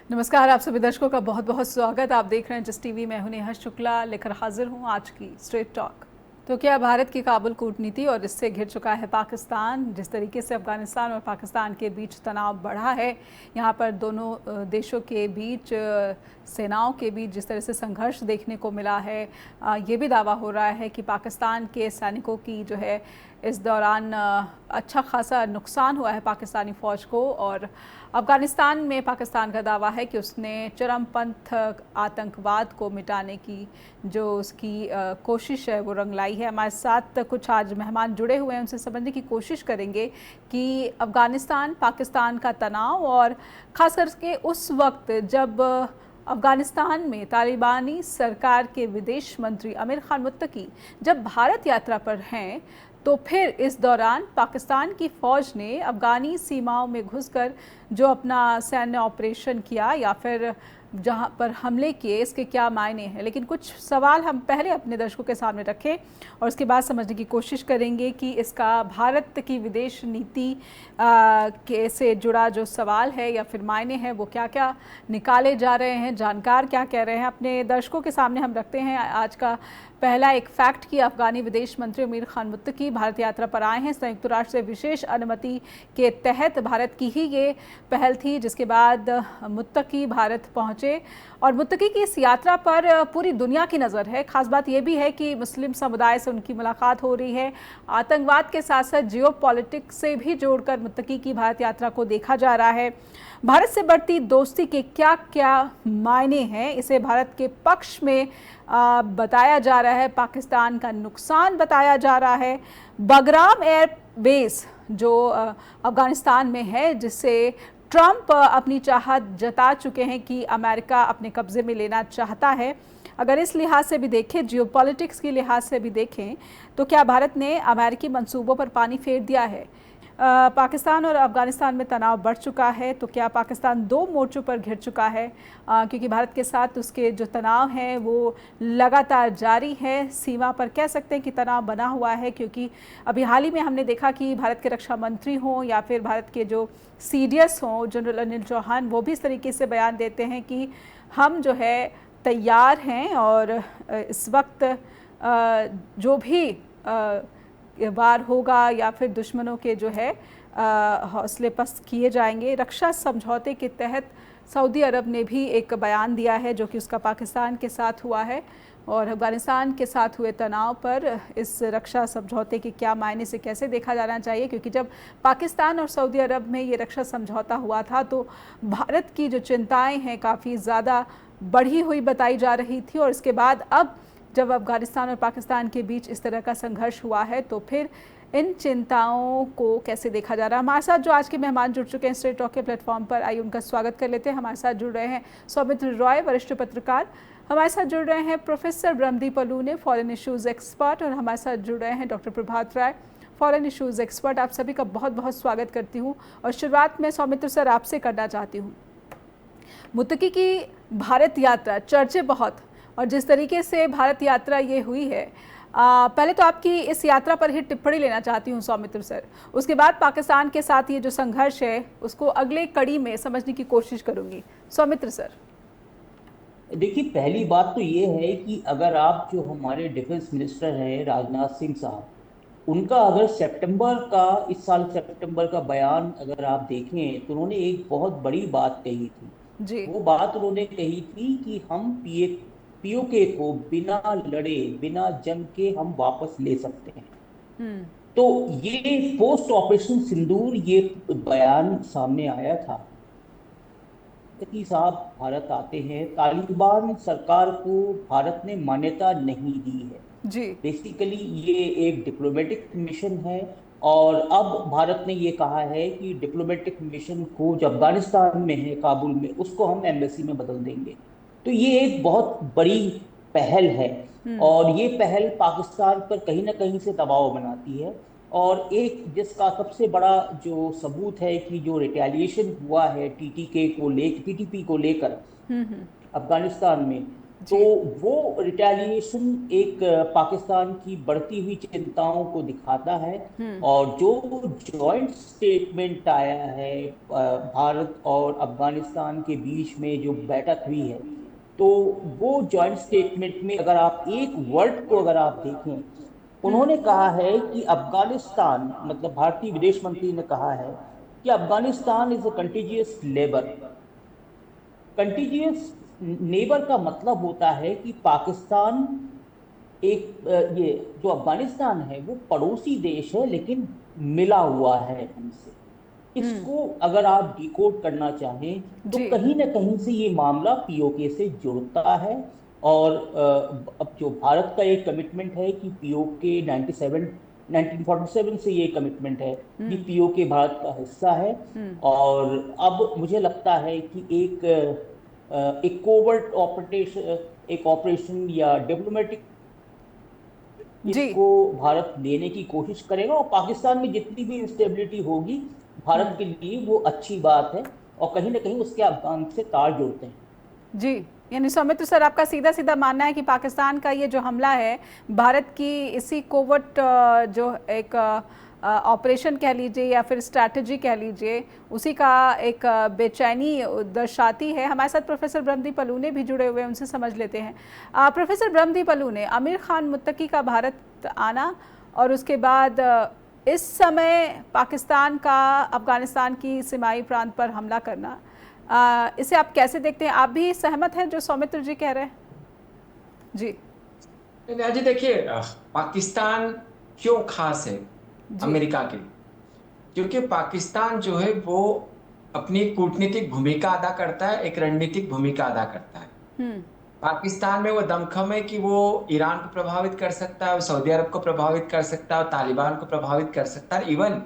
नमस्कार, आप सभी दर्शकों का बहुत बहुत स्वागत। आप देख रहे हैं जिस टीवी। मैं हूं नेहा शुक्ला, लेकर हाजिर हूं आज की स्ट्रेट टॉक। तो क्या भारत की काबुल कूटनीति और इससे घिर चुका है पाकिस्तान? जिस तरीके से अफगानिस्तान और पाकिस्तान के बीच तनाव बढ़ा है, यहाँ पर दोनों देशों के बीच सेनाओं के बीच जिस तरह से संघर्ष देखने को मिला है, ये भी दावा हो रहा है कि पाकिस्तान के सैनिकों की जो है इस दौरान अच्छा खासा नुकसान हुआ है पाकिस्तानी फ़ौज को। और अफ़गानिस्तान में पाकिस्तान का दावा है कि उसने चरमपंथ आतंकवाद को मिटाने की जो उसकी कोशिश है वो रंग लाई है। हमारे साथ कुछ आज मेहमान जुड़े हुए हैं, उनसे समझने की कोशिश करेंगे कि अफ़गानिस्तान पाकिस्तान का तनाव, और ख़ास करके उस वक्त जब अफ़गानिस्तान में तालिबानी सरकार के विदेश मंत्री आमिर खान मुत्तकी जब भारत यात्रा पर हैं, तो फिर इस दौरान पाकिस्तान की फ़ौज ने अफ़गानी सीमाओं में घुसकर जो अपना सैन्य ऑपरेशन किया या फिर जहां पर हमले किए, इसके क्या मायने हैं। लेकिन कुछ सवाल हम पहले अपने दर्शकों के सामने रखें और उसके बाद समझने की कोशिश करेंगे कि इसका भारत की विदेश नीति के से जुड़ा जो सवाल है या फिर मायने हैं वो क्या क्या निकाले जा रहे हैं, जानकार क्या कह रहे हैं। अपने दर्शकों के सामने हम रखते हैं आज का पहला एक फैक्ट कि अफ़गानी विदेश मंत्री आमिर खान मुत्तकी भारत यात्रा पर आए हैं। संयुक्त राष्ट्र से विशेष अनुमति के तहत भारत की ही ये पहल थी, जिसके बाद मुत्तकी भारत पहुंचे। और मुत्तकी की इस यात्रा पर पूरी दुनिया की नज़र है। खास बात यह भी है कि मुस्लिम समुदाय से उनकी मुलाकात हो रही है। आतंकवाद के साथ साथ जियो पॉलिटिक्स से भी जोड़कर मुत्तकी की भारत यात्रा को देखा जा रहा है। भारत से बढ़ती दोस्ती के क्या क्या मायने हैं, इसे भारत के पक्ष में बताया जा रहा है, पाकिस्तान का नुकसान बताया जा रहा है। बगराम एयर बेस जो अफ़गानिस्तान में है, जिससे ट्रंप अपनी चाहत जता चुके हैं कि अमेरिका अपने कब्ज़े में लेना चाहता है। अगर इस लिहाज से भी देखें, जियोपॉलिटिक्स के लिहाज से भी देखें, तो क्या भारत ने अमेरिकी मंसूबों पर पानी फेर दिया है? पाकिस्तान और अफ़गानिस्तान में तनाव बढ़ चुका है, तो क्या पाकिस्तान दो मोर्चों पर घिर चुका है? क्योंकि भारत के साथ उसके जो तनाव हैं वो लगातार जारी है। सीमा पर कह सकते हैं कि तनाव बना हुआ है, क्योंकि अभी हाल ही में हमने देखा कि भारत के रक्षा मंत्री हों या फिर भारत के जो CDS हों, जनरल अनिल चौहान, वो भी इस तरीके से बयान देते हैं कि हम जो है तैयार हैं और इस वक्त जो भी वार होगा या फिर दुश्मनों के जो है हौसले पस्त किए जाएंगे। रक्षा समझौते के तहत सऊदी अरब ने भी एक बयान दिया है जो कि उसका पाकिस्तान के साथ हुआ है। और अफ़गानिस्तान के साथ हुए तनाव पर इस रक्षा समझौते के क्या मायने से कैसे देखा जाना चाहिए, क्योंकि जब पाकिस्तान और सऊदी अरब में ये रक्षा समझौता हुआ था तो भारत की जो चिंताएं हैं काफ़ी ज़्यादा बढ़ी हुई बताई जा रही थी। और इसके बाद अब जब अफ़गानिस्तान और पाकिस्तान के बीच इस तरह का संघर्ष हुआ है, तो फिर इन चिंताओं को कैसे देखा जा रहा है। हमारे साथ जो आज के मेहमान जुड़ चुके हैं स्ट्रेट टॉक के प्लेटफॉर्म पर, आइए उनका स्वागत कर लेते हैं। हमारे साथ जुड़ रहे हैं सौमित्र रॉय, वरिष्ठ पत्रकार। हमारे साथ जुड़ रहे हैं professor Brahmadeep Alune, foreign issues expert. और हमारे साथ जुड़ रहे हैं doctor Prabhat Rai, foreign issues expert. आप सभी का बहुत बहुत स्वागत करती हूँ। और शुरुआत में सौमित्र सर आपसे करना चाहती हूँ। मुत्तकी की भारत यात्रा, चर्चे बहुत, और जिस तरीके से भारत यात्रा ये हुई है, पहले तो आपकी इस यात्रा पर ही टिप्पणी लेना चाहती हूँ सौमित्र सर। उसके बाद पाकिस्तान के साथ ये जो संघर्ष है उसको अगले कड़ी में समझने की कोशिश करूँगी। सौमित्र सर। देखिए, पहली बात तो ये है कि अगर आप जो हमारे डिफेंस मिनिस्टर हैं राजनाथ सिंह साहब, उनका अगर इस साल सितंबर का बयान अगर आप देखें तो उन्होंने एक बहुत बड़ी बात कही थी। जी। वो बात उन्होंने कही थी कि हम POK को बिना लड़े बिना जंग के हम वापस ले सकते हैं। हम्म। तो ये पोस्ट ऑपरेशन सिंदूर ये बयान सामने आया था कि साहब भारत आते हैं, तालिबान सरकार को भारत ने मान्यता नहीं दी है। जी। बेसिकली ये एक डिप्लोमेटिक मिशन है, और अब भारत ने ये कहा है कि डिप्लोमेटिक मिशन को जो अफगानिस्तान में है काबुल में, उसको हम एम्बेसी में बदल देंगे। तो ये एक बहुत बड़ी पहल है, और ये पहल पाकिस्तान पर कहीं ना कहीं से दबाव बनाती है। और एक जिसका सबसे बड़ा जो सबूत है कि जो रिटेलिएशन हुआ है TTP को लेकर अफगानिस्तान में, तो वो रिटेलिएशन एक पाकिस्तान की बढ़ती हुई चिंताओं को दिखाता है। और जो जॉइंट स्टेटमेंट आया है भारत और अफगानिस्तान के बीच में जो बैठक हुई है, तो वो जॉइंट स्टेटमेंट में अगर आप एक वर्ड को अगर आप देखें, उन्होंने कहा है कि अफगानिस्तान, मतलब भारतीय विदेश मंत्री ने कहा है कि Afghanistan is a contiguous neighbour. Contiguous neighbour का मतलब होता है कि पाकिस्तान एक ये जो अफगानिस्तान है वो पड़ोसी देश है, लेकिन मिला हुआ है हमसे। इसको अगर आप डिकोड करना चाहें तो जी कहीं ना कहीं से ये मामला पीओके से जुड़ता है। और अब जो भारत का एक कमिटमेंट है कि पीओके 1947 से ये कमिटमेंट है कि पीओके भारत का हिस्सा है। और अब मुझे लगता है कि एक कोवर्ट ऑपरेशन, एक ऑपरेशन या डिप्लोमेटिक, जी इसको भारत लेने की कोशिश करेगा। और पाकिस्तान में जितनी भी इंस्टेबिलिटी होगी, भारत के लिए वो अच्छी बात है और कहीं ना कहीं उसके अफगान से तार जुड़ते हैं। जी, यानी सौमित्र सर, आपका सीधा सीधा मानना है कि पाकिस्तान का ये जो हमला है भारत की इसी कोवर्ट जो एक ऑपरेशन कह लीजिए या फिर स्ट्रैटेजी कह लीजिए, उसी का एक बेचैनी दर्शाती है। हमारे साथ प्रोफेसर ब्रह्मदीप अलूने भी जुड़े हुए हैं, उनसे समझ लेते हैं। प्रोफेसर ब्रह्मदीप अलूने, आमिर खान मुत्तकी का भारत आना और उसके बाद इस समय पाकिस्तान का अफगानिस्तान की सीमाई प्रांत पर हमला करना, इसे आप कैसे देखते हैं? आप भी सहमत हैं जो सौमित्र जी कह रहे हैं? जी जी देखिए, पाकिस्तान क्यों खास है अमेरिका के लिए? क्योंकि पाकिस्तान जो है वो अपनी कूटनीतिक भूमिका अदा करता है, एक रणनीतिक भूमिका अदा करता है। पाकिस्तान में वो दमखम है कि वो ईरान को प्रभावित कर सकता है, वो सऊदी अरब को प्रभावित कर सकता है, और तालिबान को प्रभावित कर सकता है। इवन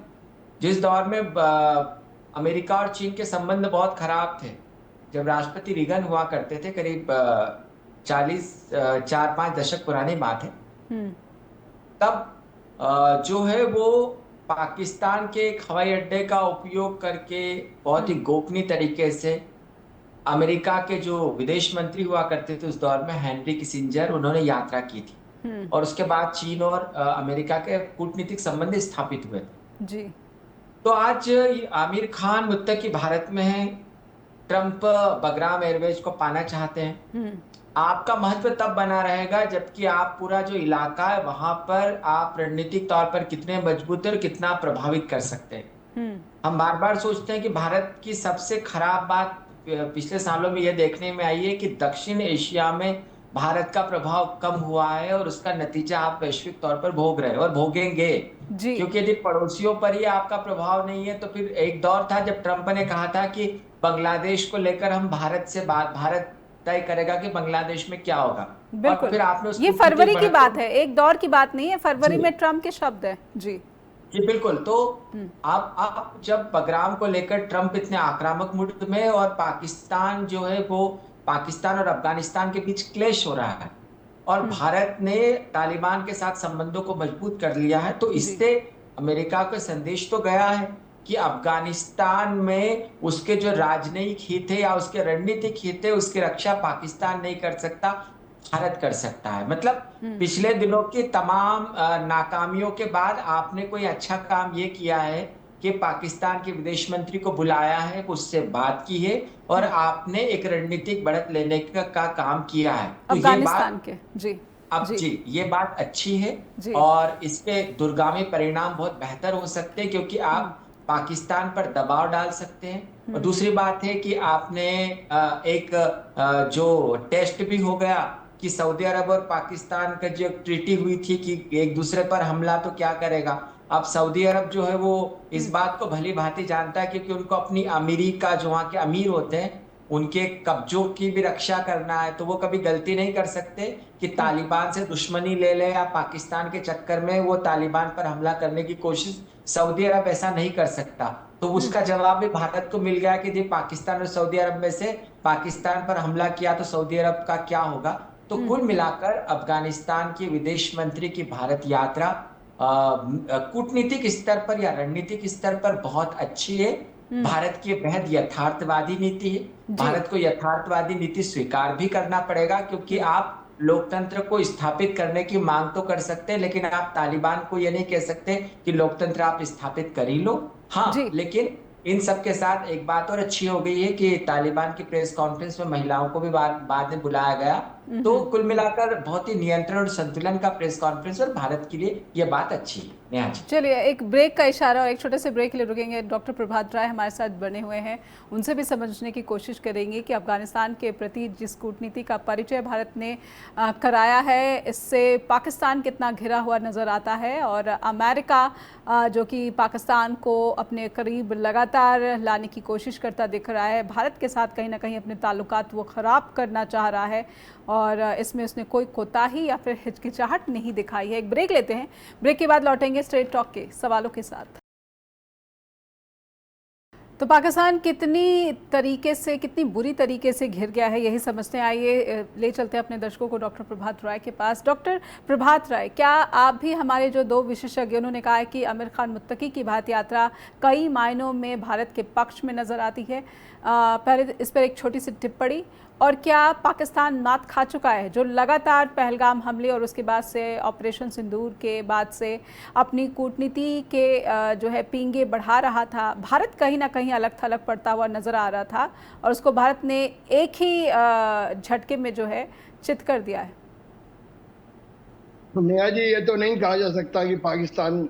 जिस दौर में अमेरिका और चीन के संबंध बहुत खराब थे, जब राष्ट्रपति रीगन हुआ करते थे, करीब 4-5 दशक पुरानी बात है, तब जो है वो पाकिस्तान के एक हवाई अड्डे का उपयोग करके बहुत ही गोपनीय तरीके से अमेरिका के जो विदेश मंत्री हुआ करते थे उस दौर में, हेनरी किसिंजर, उन्होंने यात्रा की थी। और उसके बाद चीन और अमेरिका के कूटनीतिक संबंध स्थापित हुए थे। जी। तो आज आमिर खान मुत्तकी भारत में है, ट्रंप बगराम एयरवेज को पाना चाहते हैं। आपका महत्व तब बना रहेगा जबकि आप पूरा जो इलाका है वहां पर आप रणनीतिक तौर पर कितने मजबूत और कितना प्रभावित कर सकते हैं। हम बार बार सोचते हैं कि भारत की सबसे खराब बात पिछले सालों में यह देखने में आई है कि दक्षिण एशिया में भारत का प्रभाव कम हुआ है, और उसका नतीजा आप वैश्विक तौर पर भोग रहे हैं और भोगेंगे। क्योंकि यदि पड़ोसियों पर ही आपका प्रभाव नहीं है, तो फिर एक दौर था जब ट्रंप ने कहा था कि बांग्लादेश को लेकर हम भारत तय करेगा कि बांग्लादेश में क्या होगा। बिल्कुल, फिर आपने ये फरवरी की बात है, एक दौर की बात नहीं है, फरवरी में ट्रंप के शब्द है। जी जी बिल्कुल। तो आप जब बगराम को लेकर ट्रंप इतने आक्रामक मूड में, और पाकिस्तान जो है वो पाकिस्तान और अफगानिस्तान के बीच क्लेश हो रहा है, और भारत ने तालिबान के साथ संबंधों को मजबूत कर लिया है, तो इससे अमेरिका का संदेश तो गया है कि अफगानिस्तान में उसके जो राजनयिक हित है या उसके रणनीतिक हित है, उसकी रक्षा पाकिस्तान नहीं कर सकता, भारत कर सकता है। मतलब पिछले दिनों की तमाम नाकामियों के बाद आपने कोई अच्छा काम ये किया है कि पाकिस्तान के विदेश मंत्री को बुलाया है, उससे बात की है, और आपने एक रणनीतिक बढ़त लेने का काम किया है। तो अफगानिस्तान के जी ये बात अच्छी है, और इसके दूरगामी परिणाम बहुत बेहतर हो सकते हैं, क्योंकि आप पाकिस्तान पर दबाव डाल सकते हैं। और दूसरी बात है कि आपने एक जो टेस्ट भी हो गया कि सऊदी अरब और पाकिस्तान का जो ट्रीटी हुई थी कि एक दूसरे पर हमला तो क्या करेगा। अब सऊदी अरब जो है वो इस बात को भली भांति जानता है, क्योंकि उनको अपनी अमीरी का, जो वहाँ के अमीर होते हैं, उनके कब्जों की भी रक्षा करना है। तो वो कभी गलती नहीं कर सकते कि तालिबान से दुश्मनी ले ले, या पाकिस्तान के चक्कर में वो तालिबान पर हमला करने की कोशिश, सऊदी अरब ऐसा नहीं कर सकता। तो उसका जवाब भी भारत को मिल गया कि यदि पाकिस्तान और सऊदी अरब में से पाकिस्तान पर हमला किया तो सऊदी अरब का क्या होगा। तो कुल मिलाकर अफगानिस्तान के विदेश मंत्री की भारत यात्रा कूटनीतिक स्तर पर या रणनीतिक स्तर पर बहुत अच्छी है, भारत की बेहद यथार्थवादी नीति है। भारत को यथार्थवादी नीति स्वीकार भी करना पड़ेगा, क्योंकि आप लोकतंत्र को स्थापित करने की मांग तो कर सकते हैं, लेकिन आप तालिबान को ये नहीं कह सकते कि लोकतंत्र आप स्थापित कर ही लो। हाँ, लेकिन इन सब के साथ एक बात और अच्छी हो गई है कि तालिबान की प्रेस कॉन्फ्रेंस में महिलाओं को भी बाद में बुलाया गया। तो कुल मिलाकर बहुत ही नियंत्रण और संतुलन का प्रेस कॉन्फ्रेंस, और भारत के लिए यह बात अच्छी है। नेहा जी, चलिए एक ब्रेक का इशारा और एक छोटे से ब्रेक के लिए रुकेंगे। डॉक्टर प्रभात राय हमारे साथ बने हुए हैं, उनसे भी समझने की कोशिश करेंगे कि अफगानिस्तान के प्रति जिस कूटनीति का परिचय भारत ने कराया है, इससे पाकिस्तान कितना घिरा हुआ नज़र आता है, और अमेरिका जो कि पाकिस्तान को अपने करीब लगातार लाने की कोशिश करता दिख रहा है, भारत के साथ कहीं ना कहीं अपने ताल्लुकात वो ख़राब करना चाह रहा है, और इसमें उसने कोई कोताही या फिर हिचकिचाहट नहीं दिखाई है। एक ब्रेक लेते हैं, ब्रेक के बाद लौटेंगे स्ट्रेट टॉक के सवालों के साथ। तो पाकिस्तान कितनी बुरी तरीके से घिर गया है, यही समझते हैं। आइए ले चलते हैं अपने दर्शकों को डॉक्टर प्रभात राय के पास। डॉक्टर प्रभात राय, क्या आप भी हमारे जो दो विशेषज्ञ उन्होंने कहा है कि आमिर खान मुत्तकी की भारत यात्रा कई मायनों में भारत के पक्ष में नज़र आती है, पहले इस पर एक छोटी सी टिप्पणी, और क्या पाकिस्तान मात खा चुका है जो लगातार पहलगाम हमले और उसके बाद से ऑपरेशन सिंदूर के बाद से अपनी कूटनीति के जो है पींगे बढ़ा रहा था? भारत कहीं ना कहीं अलग थलग पड़ता हुआ नज़र आ रहा था, और उसको भारत ने एक ही झटके में जो है चित कर दिया है। तो नेहा जी, ये तो नहीं कहा जा सकता कि पाकिस्तान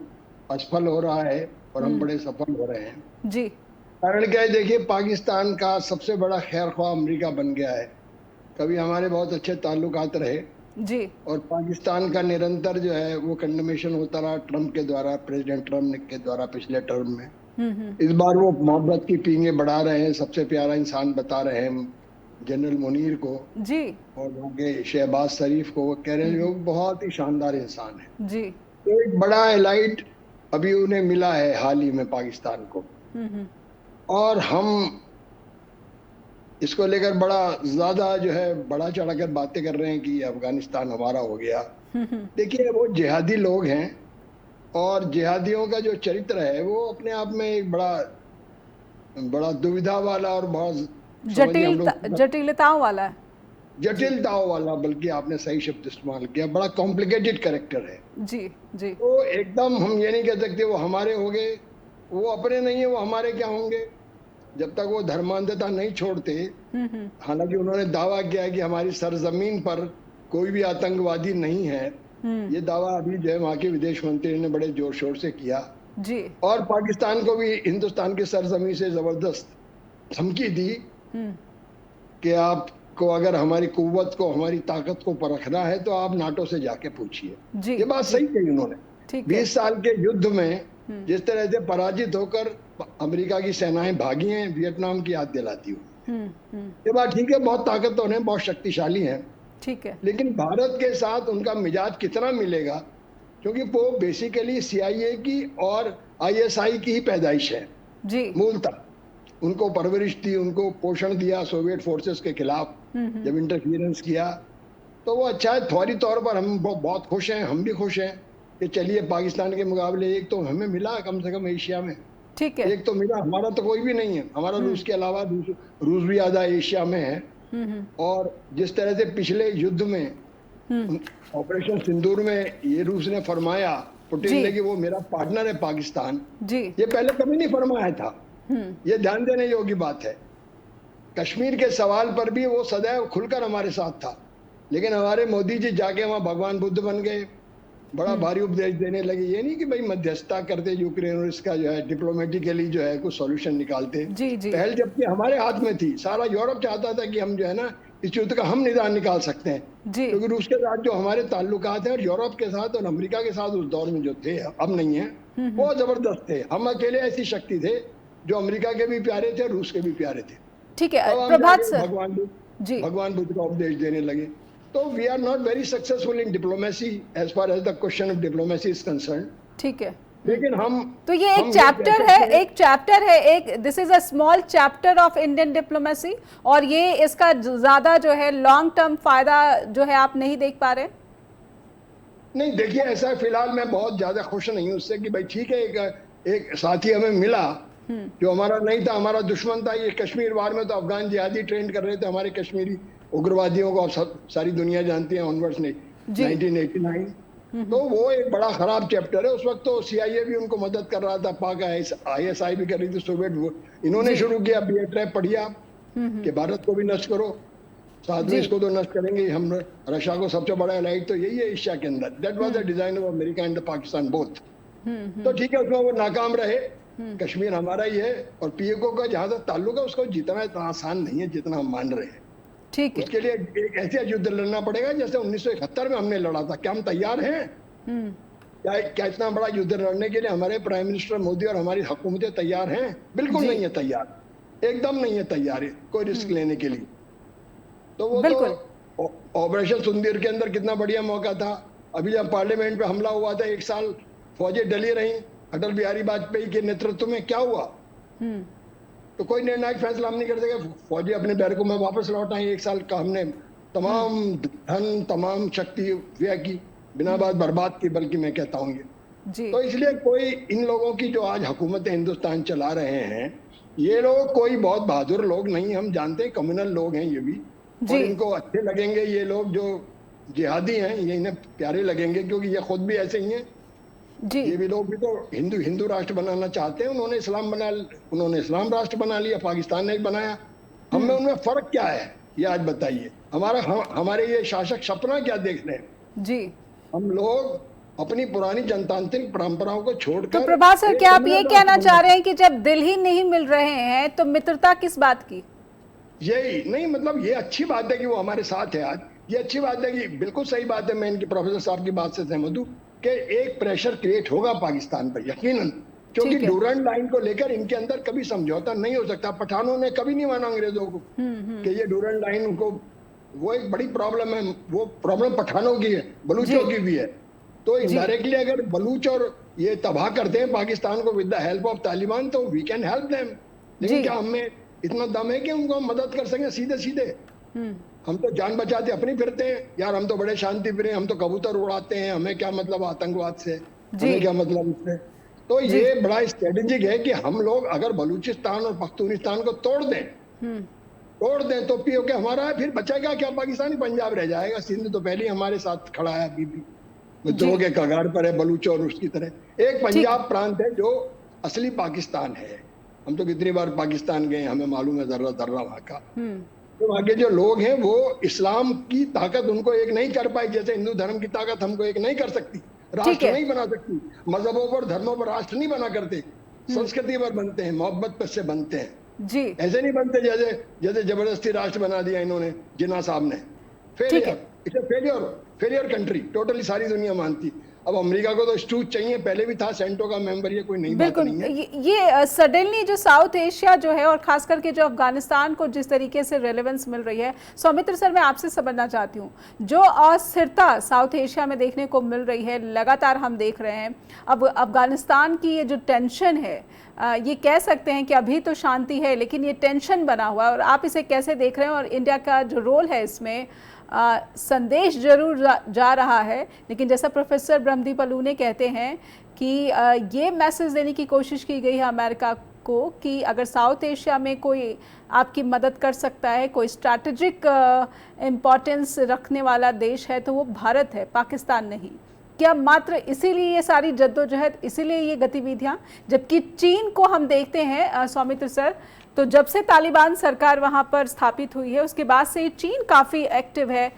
असफल हो रहा है और हम बड़े सफल हो रहे हैं जी। कारण क्या है, देखिए, पाकिस्तान का सबसे बड़ा खैरख्वाह अमेरिका बन गया है। कभी हमारे बहुत अच्छे ताल्लुकात रहे जी, और पाकिस्तान का निरंतर जो है वो कंडेमेशन होता रहा ट्रम्प के द्वारा, प्रेसिडेंट ट्रम्प के द्वारा पिछले टर्म में। इस बार वो मोहब्बत की पींगे बढ़ा रहे हैं, सबसे प्यारा इंसान बता रहे हैं जनरल मुनीर को जी, और वहाँ के शहबाज शरीफ को। वो कह रहे हैं वो बहुत ही शानदार इंसान है जी। तो एक बड़ा एलाइट अभी उन्हें मिला है हाल ही में पाकिस्तान को, और हम इसको लेकर बड़ा ज्यादा जो है बढ़ा चढ़ाकर बातें कर रहे हैं कि अफगानिस्तान हमारा हो गया। देखिए, वो जिहादी लोग हैं और जिहादियों का जो चरित्र है वो अपने आप में एक बड़ा दुविधा वाला और बहुत जटिलताओं वाला है। जटिलताओं वाला, बल्कि आपने सही शब्द इस्तेमाल किया, बड़ा कॉम्प्लिकेटेड कैरेक्टर है। जी जी। तो एकदम हम ये नहीं कह सकते वो हमारे हो गए, वो अपने नहीं है, वो हमारे क्या होंगे जब तक वो धर्मांधता नहीं छोड़ते। हालांकि उन्होंने दावा किया है कि हमारी सरजमीन पर कोई भी आतंकवादी नहीं है, ये दावा अभी जो है वहाँ के विदेश मंत्री ने बड़े जोर शोर से किया जी, और पाकिस्तान को भी हिंदुस्तान की सरजमीन से जबरदस्त धमकी दी कि आपको अगर हमारी कुव्वत को, हमारी ताकत को परखना है तो आप नाटो से जाके पूछिए। ये बात सही कही उन्होंने। 20 साल के युद्ध में जिस तरह से पराजित होकर अमेरिका की सेनाएं भागी हैं, वियतनाम की याद दिलाती हूँ। ये बात ठीक है, बहुत ताकतवर हैं, बहुत शक्तिशाली हैं, ठीक है, लेकिन भारत के साथ उनका मिजाज कितना मिलेगा, क्योंकि वो बेसिकली CIA की और ISI की ही पैदाइश है जी। मूलतः उनको परवरिश दी, उनको पोषण दिया सोवियत फोर्सेस के खिलाफ जब इंटरफियरेंस किया, तो वो अच्छा है। फौरी तौर पर हम बहुत खुश हैं, हम भी खुश हैं कि चलिए पाकिस्तान के मुकाबले एक तो हमें मिला कम से कम एशिया में, ठीक है, एक तो मिला। हमारा तो कोई भी नहीं है, हमारा रूस के अलावा रूस भी आधा एशिया में है। और जिस तरह से पिछले युद्ध में ऑपरेशन सिंदूर में ये रूस ने फरमाया पुतिन ने कि वो मेरा पार्टनर है पाकिस्तान जी, ये पहले कभी नहीं फरमाया था। ये ध्यान देने योग्य बात है। कश्मीर के सवाल पर भी वो सदैव खुलकर हमारे साथ था, लेकिन हमारे मोदी जी जाके वहाँ भगवान बुद्ध बन गए, बड़ा भारी उपदेश देने लगे। ये नहीं कि भाई मध्यस्थता करते यूक्रेन और इसका जो है डिप्लोमेटिकली जो है कुछ सॉल्यूशन निकालते जी, जी। पहल जबकि हमारे हाथ में थी, सारा यूरोप चाहता था कि हम जो है ना इस युद्ध का हम निदान निकाल सकते हैं, क्योंकि रूस के साथ जो हमारे ताल्लुकात हैं और यूरोप के साथ और अमेरिका के साथ उस दौर में जो थे, अब नहीं है, वो जबरदस्त थे। हम अकेले ऐसी शक्ति थे जो अमेरिका के भी प्यारे थे, रूस के भी प्यारे थे, ठीक है। प्रभात सर, भगवान बुद्ध का उपदेश देने लगे। तो we are not very successful in diplomacy as far as the question of diplomacy is concerned, ठीक है, लेकिन हम तो ये एक चैप्टर है, एक this is a small chapter of Indian diplomacy, और ये इसका ज्यादा जो है लॉन्ग टर्म फायदा जो है आप नहीं देख पा रहे? नहीं, देखिए, ऐसा फिलहाल मैं बहुत ज्यादा खुश नहीं हूँ उससे कि भाई ठीक है एक साथी हमें मिला, जो हमारा नहीं था, हमारा दुश्मन था। ये कश्मीर वार में तो अफगान जिहादी ट्रेन कर रहे थे हमारे कश्मीरी उग्रवादियों को, सारी दुनिया जानती है, ऑनवर्ड्स ने 1989। तो वो एक बड़ा खराब चैप्टर है। उस वक्त तो CIA भी उनको मदद कर रहा था, पाक ISI भी कर रही थी, सोवियत। इन्होंने शुरू किया बी ट्रैप, पढ़िए आप, कि भारत को भी नष्ट करो, साथ में इसको तो नष्ट करेंगे हम। रशिया को सबसे बड़ा एलाइड तो यही है एशिया के अंदर। That was the design of America and Pakistan both. तो ठीक है, उसमें वो नाकाम रहे। कश्मीर हमारा ही है, और PKO का जहां तक ताल्लुक है, उसको जीतना इतना आसान नहीं है जितना हम मान रहे हैं। ठीक है, उसके लिए एक ऐसे युद्ध लड़ना पड़ेगा जैसे 1971 में हमने लड़ा था। क्या हम तैयार हैं? क्या इतना बड़ा युद्ध लड़ने के लिए हमारे प्राइम मिनिस्टर मोदी और हमारी हुकूमतें तैयार हैं? बिल्कुल नहीं है तैयार, एकदम नहीं है तैयार कोई रिस्क लेने के लिए। तो वो तो ऑपरेशन सुंदर के अंदर कितना बढ़िया मौका था। अभी जब पार्लियामेंट पे हमला हुआ था, 1 साल फौजें डली रही अटल बिहारी वाजपेयी के नेतृत्व में, क्या हुआ? तो कोई निर्णायक फैसला हम नहीं कर सके। फौजी अपने बैरकों में वापस लौट आए। 1 साल का हमने तमाम धन, तमाम शक्ति व्यय की, बिना बात बर्बाद की, बल्कि मैं कहता हूँ ये। तो इसलिए कोई इन लोगों की जो आज हुकूमत हिंदुस्तान चला रहे हैं, ये लोग कोई बहुत बहादुर लोग नहीं, हम जानते हैं कम्युनल लोग हैं ये भी। और इनको अच्छे लगेंगे ये लोग जो जिहादी हैं, ये इन्हें प्यारे लगेंगे, क्योंकि ये खुद भी ऐसे ही हैं। ये भी लोग भी तो हिंदू राष्ट्र बनाना चाहते हैं। उन्होंने इस्लाम राष्ट्र बना लिया, पाकिस्तान ने बनाया। हमें उनमें फर्क क्या है ये आज बताइए। हमारे ये शासक सपना क्या देख रहे हैं जी? हम लोग अपनी पुरानी जनतांत्रिक परंपराओं को छोड़कर। तो प्रभात सर, क्या आप ये कहना चाह रहे हैं कि जब दिल ही नहीं मिल रहे हैं तो मित्रता किस बात की? यही नहीं, मतलब ये अच्छी बात है कि वो हमारे साथ है आज। ये अच्छी बात है कि बिल्कुल सही बात है, मैं इनके प्रोफेसर साहब की बात से सहमत हूँ कि एक प्रेशर क्रिएट होगा पाकिस्तान पर, यकीनन। क्योंकि डूरंड लाइन को लेकर इनके अंदर कभी समझौता नहीं हो सकता। पठानों ने कभी नहीं माना अंग्रेजों को कि ये डूरंड लाइन उनको, वो एक बड़ी प्रॉब्लम है। वो प्रॉब्लम पठानों की है, बलूचों की भी है। तो इनडायरेक्टली अगर बलूच और ये तबाह करते हैं पाकिस्तान को with the help of Taliban, तो वी कैन हेल्प देम। लेकिन क्या हमें इतना दम है कि उनको हम मदद कर सकें सीधे सीधे? हम तो जान बचाते अपनी फिरते हैं यार, हम तो बड़े शांति प्रिय, हम तो कबूतर उड़ाते हैं, हमें क्या मतलब आतंकवाद से, हमें क्या मतलब इससे। तो ये बड़ा स्ट्रेटेजिक है कि हम लोग अगर बलूचिस्तान और पख्तूनिस्तान को तोड़ दें तो PKO हमारा है, फिर बचेगा क्या? पाकिस्तानी पंजाब रह जाएगा। सिंध तो पहले ही हमारे साथ खड़ा है, अभी भी विद्रोह के कगार पर है, बलूच और उसकी तरह। एक पंजाब प्रांत है जो असली पाकिस्तान है। हम तो कितनी बार पाकिस्तान गए, हमें मालूम है जर्रा जर्रा वहां का। तो वहां के जो लोग हैं वो इस्लाम की ताकत उनको एक नहीं कर पाई, जैसे हिंदू धर्म की ताकत हमको एक नहीं कर सकती। राष्ट्र नहीं बना सकती, मजहबों पर, धर्मों पर राष्ट्र नहीं बना करते, संस्कृति पर बनते हैं, मोहब्बत पर से बनते हैं जी। ऐसे नहीं बनते जैसे जबरदस्ती राष्ट्र बना दिया इन्होंने, जिन्ना साहब ने। फेलियर कंट्री टोटली सारी दुनिया मानती। अब अमेरिका को तो स्टूज चाहिए, पहले भी था, सेंटो का मेंबर, ये कोई नई बात नहीं है। ये सडनली जो साउथ एशिया जो है, और खास करके जो अफगानिस्तान को जिस तरीके से रेलेवेंस मिल रही है, सौमित्र सर मैं आपसे समझना चाहती हूँ, जो अस्थिरता साउथ एशिया में देखने को मिल रही है, लगातार हम देख रहे हैं। अब अफगानिस्तान की ये जो टेंशन है, ये कह सकते हैं कि अभी तो शांति है, लेकिन ये टेंशन बना हुआ है, और आप इसे कैसे देख रहे हैं? और इंडिया का जो रोल है इसमें, संदेश जरूर जा रहा है, लेकिन जैसा प्रोफेसर ब्रह्मदीप अलूने कहते हैं कि ये मैसेज देने की कोशिश की गई है अमेरिका को कि अगर साउथ एशिया में कोई आपकी मदद कर सकता है, कोई स्ट्रैटेजिक इम्पोर्टेंस रखने वाला देश है, तो वो भारत है, पाकिस्तान नहीं। क्या मात्र इसीलिए ये सारी जद्दोजहद, इसीलिए ये गतिविधियां? जबकि चीन को हम देखते हैं सौमित्र सर, तो जब से तालिबान सरकार वहां पर स्थापित हुई है उसके बाद से चीन काफ़ी एक्टिव है,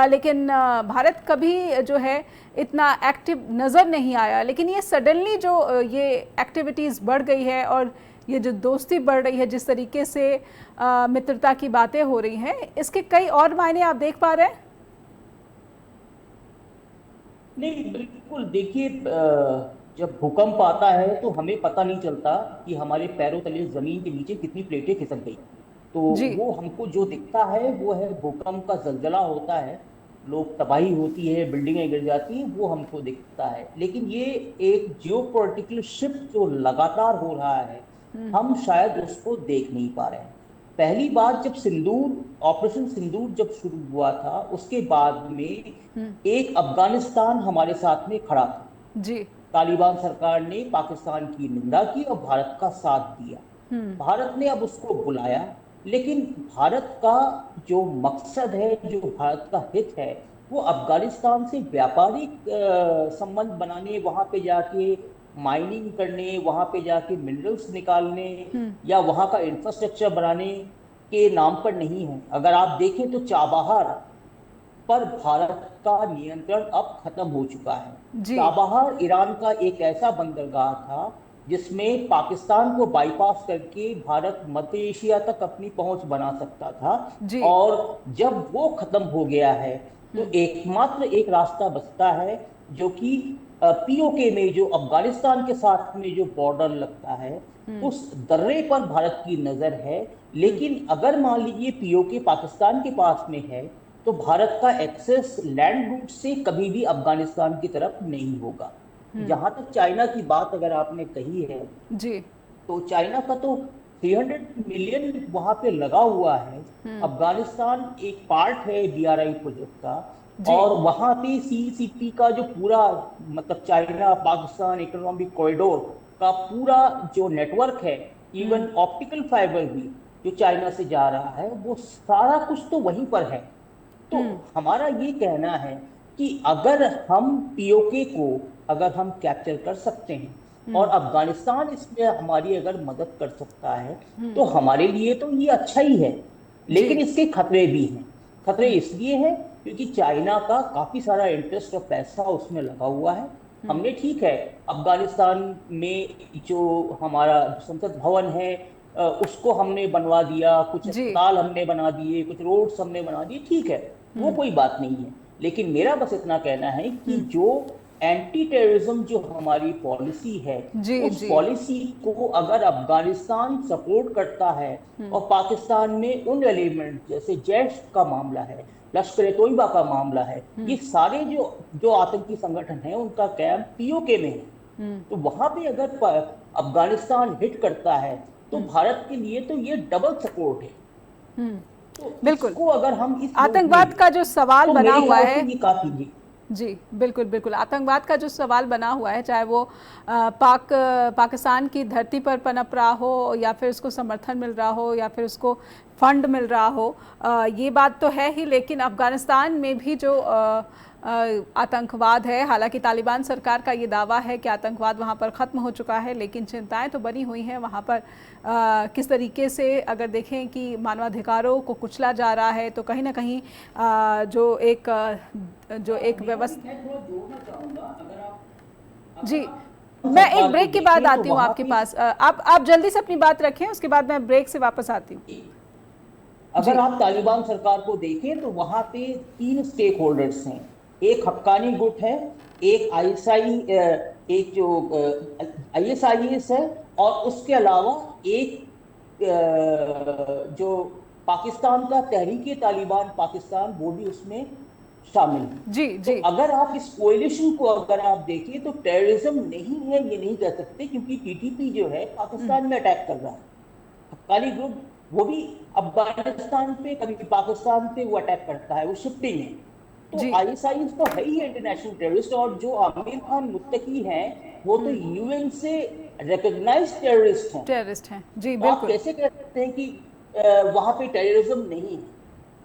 लेकिन भारत कभी जो है इतना एक्टिव नज़र नहीं आया। लेकिन ये सडनली जो ये एक्टिविटीज़ बढ़ गई है और ये जो दोस्ती बढ़ रही है, जिस तरीके से मित्रता की बातें हो रही हैं, इसके कई और मायने आप देख पा रहे हैं? नहीं, बिल्कुल। देखिए, जब भूकंप आता है तो हमें पता नहीं चलता कि हमारे पैरों तले जमीन के नीचे कितनी प्लेटें खिसक गई। तो वो हमको जो दिखता है वो है भूकंप का जलजला होता है, लोग तबाही होती है, बिल्डिंगें गिर जाती हैं, वो हमको दिखता है। लेकिन ये एक जियोपॉलिटिकल शिफ्ट जो लगातार हो रहा है, हम शायद उसको देख नहीं पा रहे हैं। पहली बात, जब ऑपरेशन सिंदूर जब शुरू हुआ था, उसके बाद में एक अफगानिस्तान हमारे साथ में खड़ा था जी। तालिबान सरकार ने पाकिस्तान की निंदा की और भारत का साथ दिया। भारत ने अब उसको बुलाया, लेकिन भारत का जो मकसद है, जो भारत का हित है, वो अफगानिस्तान से व्यापारिक संबंध बनाने, वहां पे जाके माइनिंग करने, वहां पे जाके मिनरल्स निकालने या वहां का इंफ्रास्ट्रक्चर बनाने के नाम पर नहीं है। अगर आप देखें तो चाबहार पर भारत का नियंत्रण अब खत्म हो चुका है। चाबहार ईरान का एक ऐसा बंदरगाह था जिसमें पाकिस्तान को बाईपास करके भारत मध्य एशिया तक अपनी पहुंच बना सकता था, और जब वो खत्म हो गया है तो एकमात्र एक रास्ता बचता है, जो कि पीओके में, जो अफगानिस्तान के साथ में जो बॉर्डर लगता है, उस दर्रे पर भारत की नजर है। लेकिन अगर मान लीजिए पीओके पाकिस्तान के पास में है, तो भारत का एक्सेस लैंड रूट से कभी भी अफगानिस्तान की तरफ नहीं होगा। जहां तक चाइना की बात अगर आपने कही है जी, तो चाइना का तो 300 मिलियन वहां पे लगा हुआ है। अफगानिस्तान एक पार्ट है BRI प्रोजेक्ट का, और वहां पे CCP का जो पूरा मतलब चाइना पाकिस्तान इकोनॉमिक कॉरिडोर का पूरा जो नेटवर्क है, इवन ऑप्टिकल फाइबर भी जो चाइना से जा रहा है, वो सारा कुछ तो वहीं पर है। तो हमारा ये कहना है कि अगर हम पीओके को अगर हम कैप्चर कर सकते हैं और अफगानिस्तान इसमें हमारी अगर मदद कर सकता है, तो हमारे लिए तो ये अच्छा ही है। लेकिन इसके खतरे भी हैं। खतरे इसलिए हैं क्योंकि चाइना का काफी सारा इंटरेस्ट और पैसा उसमें लगा हुआ है। हमने ठीक है अफगानिस्तान में जो हमारा संसद भवन है उसको हमने बनवा दिया, कुछ अस्पताल हमने बना दिए, कुछ रोड्स हमने बना दिए, ठीक है, वो कोई बात नहीं है। लेकिन मेरा बस इतना कहना है कि जो एंटी टेररिज्म जो हमारी पॉलिसी है, उस पॉलिसी को अगर अफगानिस्तान सपोर्ट करता है और पाकिस्तान में उन एलिमेंट जैसे जैश का मामला है, लश्कर ए तोयबा का मामला है, ये सारे जो आतंकी संगठन हैं उनका कैंप पीओके में है, तो वहां पे अगर अफगानिस्तान हिट करता है तो भारत के लिए तो ये डबल सपोर्ट है। तो बिल्कुल, को अगर हम इस आतंकवाद का जो सवाल बना हुआ है, ये काफी जी बिल्कुल बिल्कुल, आतंकवाद का जो सवाल बना हुआ है, चाहे वो पाकिस्तान की धरती पर पनप रहा हो या फिर उसको समर्थन मिल रहा हो या फिर उसको फंड मिल रहा हो, ये बात तो है ही। लेकिन अफगानिस्तान में भी जो आतंकवाद है, हालांकि तालिबान सरकार का ये दावा है कि आतंकवाद वहाँ पर ख़त्म हो चुका है, लेकिन चिंताएं तो बनी हुई हैं वहाँ पर। किस तरीके से अगर देखें कि मानवाधिकारों को कुचला जा रहा है, तो कहीं ना कहीं जो एक व्यवस्था। जी, मैं एक ब्रेक के बाद आती हूँ आपके पास, आप जल्दी से अपनी बात रखें, उसके बाद मैं ब्रेक से वापस आती हूँ। अगर आप तालिबान सरकार को देखें तो वहां पे 3 स्टेक होल्डर्स हैं। एक हक्कानी गुट है, एक एक जो ISIS है, और उसके अलावा एक जो पाकिस्तान का तहरीक तालिबान पाकिस्तान, वो भी उसमें शामिल है। जी जी, तो अगर आप इस कोएलिशन को अगर आप देखें तो टेररिज्म नहीं है ये नहीं कह सकते, क्योंकि TTP जो है पाकिस्तान में अटैक कर रहा है। हक्कानी ग्रुप वो भी अफगानिस्तान पे, कभी पाकिस्तान पे वो अटैक करता है, वो शिफ्टिंग है। तो ISIS तो है ही इंटरनेशनल टेररिस्ट, और जो आमिर खान मुत्तकी हैं वो तो UN से रिकॉग्नाइज्ड टेररिस्ट हैं। जी बिल्कुल, आप कैसे कह सकते हैं कि वहां पे टेररिज्म नहीं है?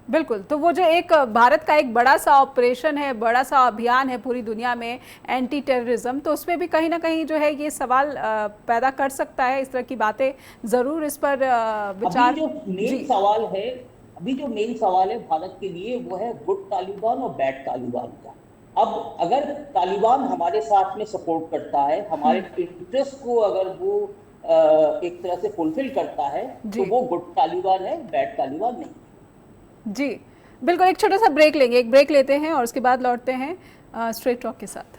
बिल्कुल, तो वो जो एक भारत का एक बड़ा सा ऑपरेशन है, बड़ा सा अभियान है पूरी दुनिया में एंटी टेररिज्म, तो उसमें भी कहीं ना कहीं जो है ये सवाल पैदा कर सकता है। इस तरह की बातें जरूर इस पर विचार। अभी जो मेन सवाल है भारत के लिए वो है गुड तालिबान और बैड तालिबान का। अब अगर तालिबान हमारे साथ में सपोर्ट करता है, हमारे इंटरेस्ट को अगर वो एक तरह से फुलफिल करता है, तो वो गुड तालिबान है, बैड तालिबान नहीं। जी बिल्कुल, एक छोटा सा ब्रेक लेंगे, एक ब्रेक लेते हैं और उसके बाद लौटते हैं स्ट्रेट टॉक के साथ।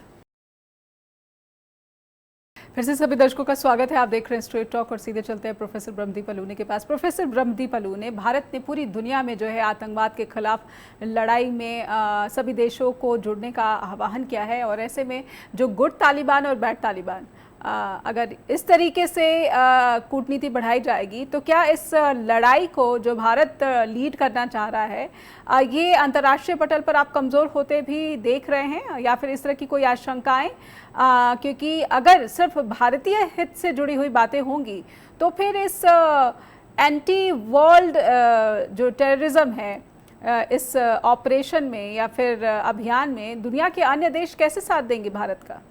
फिर से सभी दर्शकों का स्वागत है, आप देख रहे हैं स्ट्रेट टॉक और सीधे चलते हैं प्रोफेसर ब्रह्मदीप अलूने के पास। प्रोफेसर ब्रह्मदीप अलूने, भारत ने पूरी दुनिया में जो है आतंकवाद के खिलाफ लड़ाई में सभी देशों को जुड़ने का आह्वान किया है, और ऐसे में जो गुड तालिबान और बैड तालिबान, अगर इस तरीके से कूटनीति बढ़ाई जाएगी तो क्या इस लड़ाई को जो भारत लीड करना चाह रहा है ये अंतर्राष्ट्रीय पटल पर आप कमज़ोर होते भी देख रहे हैं या फिर इस तरह की कोई आशंकाएं? क्योंकि अगर सिर्फ भारतीय हित से जुड़ी हुई बातें होंगी तो फिर इस एंटी वर्ल्ड जो टेररिज्म है इस ऑपरेशन में या फिर अभियान में दुनिया के अन्य देश कैसे साथ देंगे भारत का?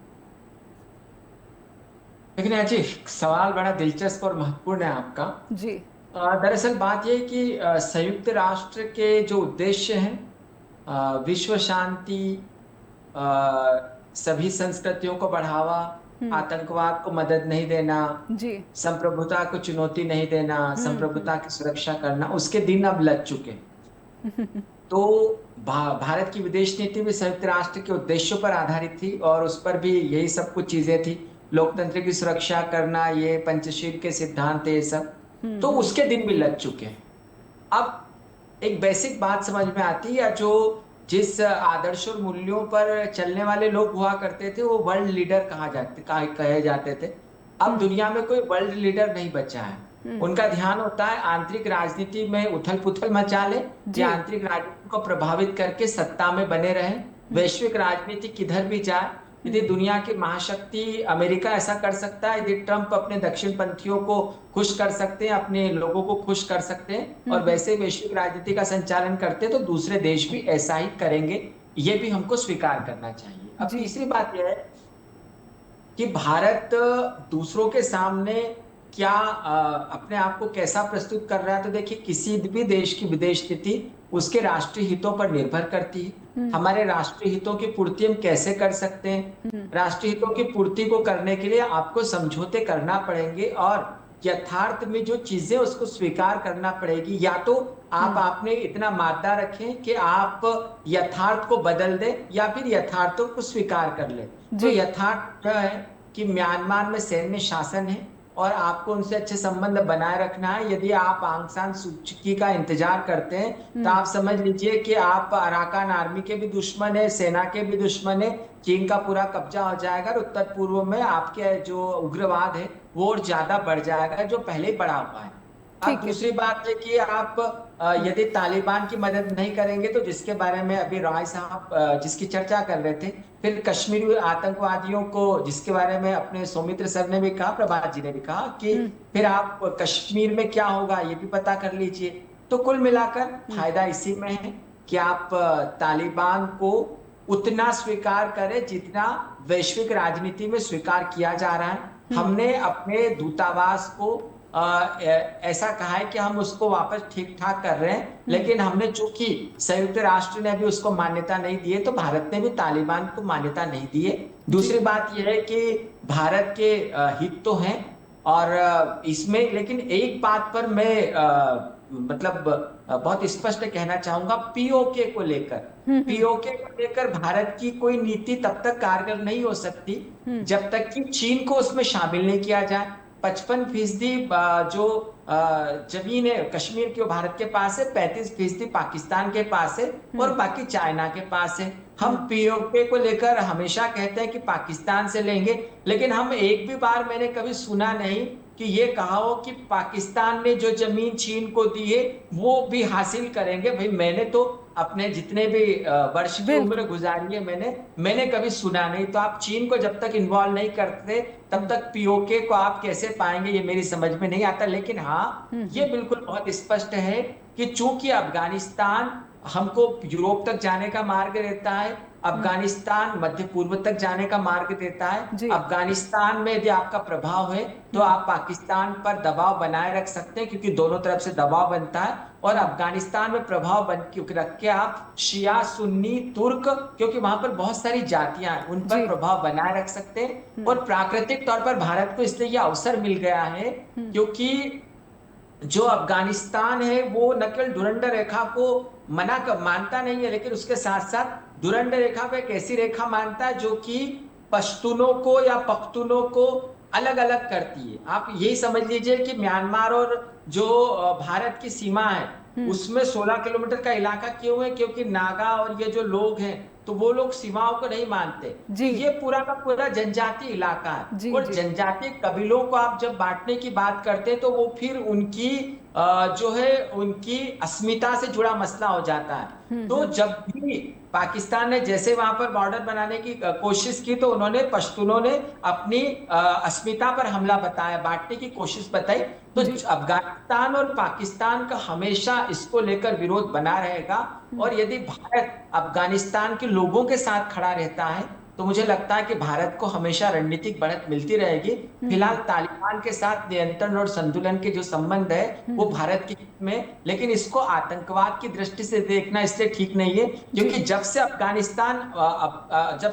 लेकिन जी सवाल बड़ा दिलचस्प और महत्वपूर्ण है आपका जी। दरअसल बात यह कि संयुक्त राष्ट्र के जो उद्देश्य हैं विश्व शांति, सभी संस्कृतियों को बढ़ावा, आतंकवाद को मदद नहीं देना, जी, संप्रभुता को चुनौती नहीं देना, संप्रभुता की सुरक्षा करना, उसके दिन अब लग चुके। तो भारत की विदेश नीति भी संयुक्त राष्ट्र के उद्देश्यों पर आधारित थी और उस पर भी यही सब कुछ चीजें थी, लोकतंत्र की सुरक्षा करना, ये पंचशील के सिद्धांत ये सब, तो उसके दिन भी लग चुके हैं। अब एक बेसिक बात समझ में आती है, जो जिस आदर्श और मूल्यों पर चलने वाले लोग हुआ करते थे वो वर्ल्ड लीडर कहे जाते थे। अब दुनिया में कोई वर्ल्ड लीडर नहीं बचा है। उनका ध्यान होता है आंतरिक राजनीति में उथल पुथल मचा ले या आंतरिक राजनीति को प्रभावित करके सत्ता में बने रहे। वैश्विक राजनीति किधर भी जाए, यदि दुनिया की महाशक्ति अमेरिका ऐसा कर सकता है, यदि ट्रंप अपने दक्षिण पंथियों को खुश कर सकते हैं, अपने लोगों को खुश कर सकते हैं और वैसे वैश्विक राजनीति का संचालन करते हैं, तो दूसरे देश भी ऐसा ही करेंगे। ये भी हमको स्वीकार करना चाहिए। अब तीसरी बात यह है कि भारत दूसरों के सामने क्या अपने आप को कैसा प्रस्तुत कर रहा है। तो देखिए, किसी भी देश की विदेश नीति उसके राष्ट्रीय हितों पर निर्भर करती है। हमारे राष्ट्रीय हितों की पूर्ति हम कैसे कर सकते हैं? राष्ट्रीय हितों की पूर्ति को करने के लिए आपको समझौते करना पड़ेंगे और यथार्थ में जो चीजें उसको स्वीकार करना पड़ेगी। या तो आप आपने इतना मादा रखें कि आप यथार्थ को बदल दें या फिर यथार्थों को स्वीकार कर लें। तो यथार्थ यह है कि म्यांमार में सैन्य शासन है और आपको उनसे अच्छे संबंध बनाए रखना है। यदि आप आंग सान सू की का इंतजार करते हैं तो आप समझ लीजिए कि आप अराकान आर्मी के भी दुश्मन है, सेना के भी दुश्मन है। चीन का पूरा कब्जा हो जाएगा और उत्तर पूर्व में आपके जो उग्रवाद है वो और ज्यादा बढ़ जाएगा, जो पहले ही बढ़ा हुआ है। अब दूसरी बात है कि आप यदि तालिबान की मदद नहीं करेंगे तो जिसके बारे में अभी रॉय साहब जिसकी चर्चा कर रहे थे, फिर कश्मीरी आतंकवादियों को जिसके बारे में अपने सौमित्र सर ने भी कहा, प्रभात जी ने भी कहा कि फिर आप कश्मीर में क्या होगा ये भी पता कर लीजिए। तो कुल मिलाकर फायदा इसी में है कि आप तालिबान को उतना स्वीकार करें जितना वैश्विक राजनीति में स्वीकार किया जा रहा है। हमने अपने दूतावास को ऐसा कहा है कि हम उसको वापस ठीक ठाक कर रहे हैं, लेकिन हमने चूंकि संयुक्त राष्ट्र ने अभी उसको मान्यता नहीं दी है तो भारत ने भी तालिबान को मान्यता नहीं दी है। दूसरी बात यह है कि भारत के हित तो हैं और इसमें, लेकिन एक बात पर मैं मतलब बहुत स्पष्ट कहना चाहूंगा, पीओके को लेकर भारत की कोई नीति तब तक कारगर नहीं हो सकती जब तक कि चीन को उसमें शामिल नहीं किया जाए। 55% जो जमीन है कश्मीर की भारत के पास है, 35% पाकिस्तान के पास है और बाकी चाइना के पास है। हम पीओके को लेकर हमेशा कहते हैं कि पाकिस्तान से लेंगे, लेकिन हम एक भी बार मैंने कभी सुना नहीं कि ये कहा हो कि पाकिस्तान ने जो जमीन चीन को दी है वो भी हासिल करेंगे। भाई मैंने तो अपने जितने भी वर्ष की उम्र गुजारी है मैंने कभी सुना नहीं। तो आप चीन को जब तक इन्वॉल्व नहीं करते तब तक पीओके को आप कैसे पाएंगे, ये मेरी समझ में नहीं आता। लेकिन हाँ, ये बिल्कुल बहुत स्पष्ट है कि चूंकि अफगानिस्तान हमको यूरोप तक जाने का मार्ग देता है, अफगानिस्तान मध्य पूर्व तक जाने का मार्ग देता है, अफगानिस्तान में यदि आपका प्रभाव है तो आप पाकिस्तान पर दबाव बनाए रख सकते हैं क्योंकि दोनों तरफ से दबाव बनता है। और अफगानिस्तान में प्रभाव रख के आप शिया सुन्नी तुर्क, क्योंकि वहां पर बहुत सारी जातियां हैं, उन पर प्रभाव बनाए रख सकते हैं। और प्राकृतिक तौर पर भारत को इसलिए यह अवसर मिल गया है क्योंकि जो अफगानिस्तान है वो न केवल धुरंधर रेखा को मानता नहीं है, लेकिन उसके साथ साथ धुरंधर रेखा को एक ऐसी रेखा मानता है जो कि पश्तूनों को या पख्तूनों को अलग अलग करती है। आप यही समझ लीजिए कि म्यांमार और जो भारत की सीमा है उसमें 16 किलोमीटर का इलाका क्यों है, क्योंकि नागा और ये जो लोग हैं तो वो लोग सीमाओं को नहीं मानते। जी। ये पूरा का पूरा जनजातीय इलाका है, जी, और जी। जनजातीय कबीलों को आप जब बांटने की बात करते हैं तो वो फिर उनकी जो है उनकी अस्मिता से जुड़ा मसला हो जाता है। तो जब भी पाकिस्तान ने जैसे वहां पर बॉर्डर बनाने की कोशिश की, तो उन्होंने पश्तूनों ने अपनी अस्मिता पर हमला बताया, बांटने की कोशिश बताई। तो अफगानिस्तान और पाकिस्तान का हमेशा इसको लेकर विरोध बना रहेगा, और यदि भारत अफगानिस्तान के लोगों के साथ खड़ा रहता है तो मुझे लगता है कि भारत को हमेशा रणनीतिक बढ़त मिलती रहेगी। फिलहाल तालिबान के साथ नियंत्रण और संतुलन के जो संबंध है वो भारत के हित में, लेकिन इसको आतंकवाद की दृष्टि से देखना इससे ठीक नहीं है, क्योंकि जब